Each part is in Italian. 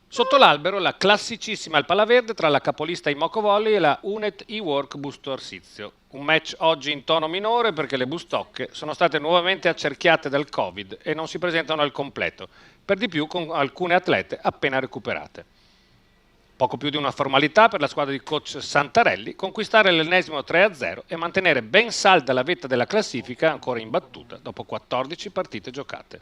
Sotto l'albero la classicissima al Palaverde tra la capolista Imoco Volley e la Unet e-Work Busto Arsizio. Un match oggi in tono minore perché le bustocche sono state nuovamente accerchiate dal Covid e non si presentano al completo, per di più con alcune atlete appena recuperate. Poco più di una formalità per la squadra di coach Santarelli conquistare l'ennesimo 3-0 e mantenere ben salda la vetta della classifica ancora imbattuta dopo 14 partite giocate.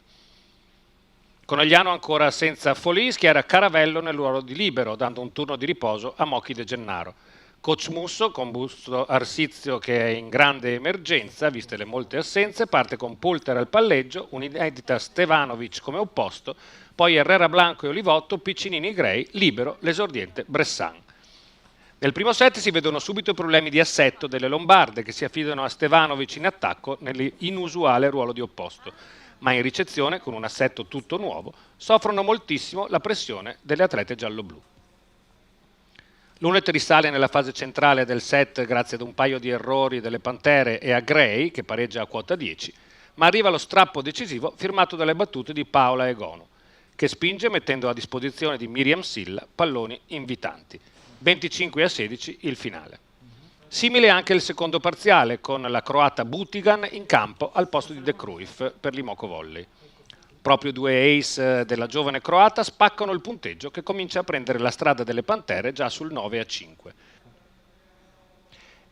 Conegliano ancora senza Folì schiera Caravello nel ruolo di libero, dando un turno di riposo a Mochi De Gennaro. Coach Musso, con Busto Arsizio che è in grande emergenza, viste le molte assenze, parte con Polter al palleggio, un'inedita Stevanovic come opposto, poi Herrera Blanco e Olivotto, Piccinini Gray, libero l'esordiente Bressan. Nel primo set si vedono subito i problemi di assetto delle Lombarde che si affidano a Stevanovic in attacco nell'inusuale ruolo di opposto, ma in ricezione, con un assetto tutto nuovo, soffrono moltissimo la pressione delle atlete giallo-blu. L'Unet risale nella fase centrale del set grazie ad un paio di errori delle Pantere e a Gray, che pareggia a quota 10, ma arriva lo strappo decisivo firmato dalle battute di Paola Egonu, che spinge mettendo a disposizione di Miriam Silla palloni invitanti. 25-16 il finale. Simile anche il secondo parziale, con la croata Butigan in campo al posto di De Cruyff per l'Imoco Volley. Proprio due ace della giovane croata spaccano il punteggio che comincia a prendere la strada delle Pantere già sul 9-5.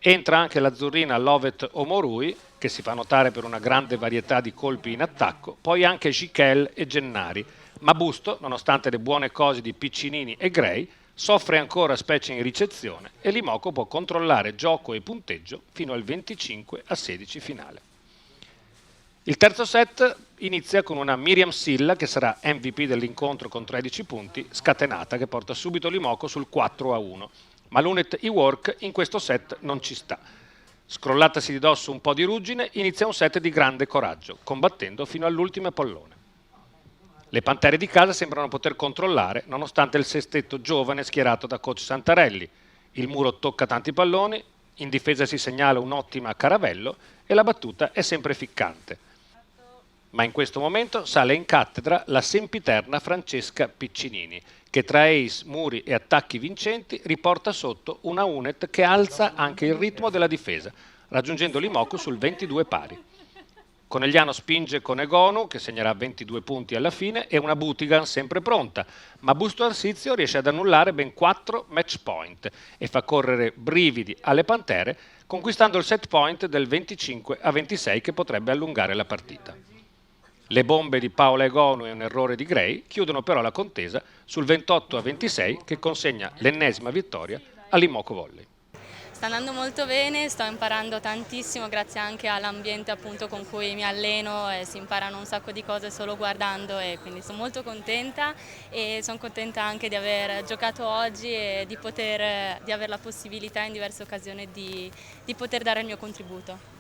Entra anche l'azzurrina Lovet Omorui, che si fa notare per una grande varietà di colpi in attacco, poi anche Gichel e Gennari, ma Busto, nonostante le buone cose di Piccinini e Gray, soffre ancora specie in ricezione e l'Imoco può controllare gioco e punteggio fino al 25-16 finale. Il terzo set inizia con una Miriam Silla che sarà MVP dell'incontro con 13 punti, scatenata che porta subito l'Imoco sul 4-1, ma l'Unet e-Work in questo set non ci sta. Scrollatasi di dosso un po' di ruggine, inizia un set di grande coraggio, combattendo fino all'ultimo pallone. Le Pantere di casa sembrano poter controllare, nonostante il sestetto giovane schierato da coach Santarelli. Il muro tocca tanti palloni, in difesa si segnala un'ottima Caravello e la battuta è sempre ficcante. Ma in questo momento sale in cattedra la sempiterna Francesca Piccinini, che tra ace, muri e attacchi vincenti riporta sotto una Unet che alza anche il ritmo della difesa, raggiungendo l'Imoco sul 22 pari. Conegliano spinge con Egonu, che segnerà 22 punti alla fine, e una Butigan sempre pronta, ma Busto Arsizio riesce ad annullare ben 4 match point e fa correre brividi alle Pantere, conquistando il set point del 25-26 che potrebbe allungare la partita. Le bombe di Paola Egonu e un errore di Gray chiudono però la contesa sul 28-26 che consegna l'ennesima vittoria all'Imoco Volley. Sta andando molto bene, sto imparando tantissimo grazie anche all'ambiente appunto con cui mi alleno e si imparano un sacco di cose solo guardando e quindi sono molto contenta e sono contenta anche di aver giocato oggi e di avere la possibilità in diverse occasioni di poter dare il mio contributo.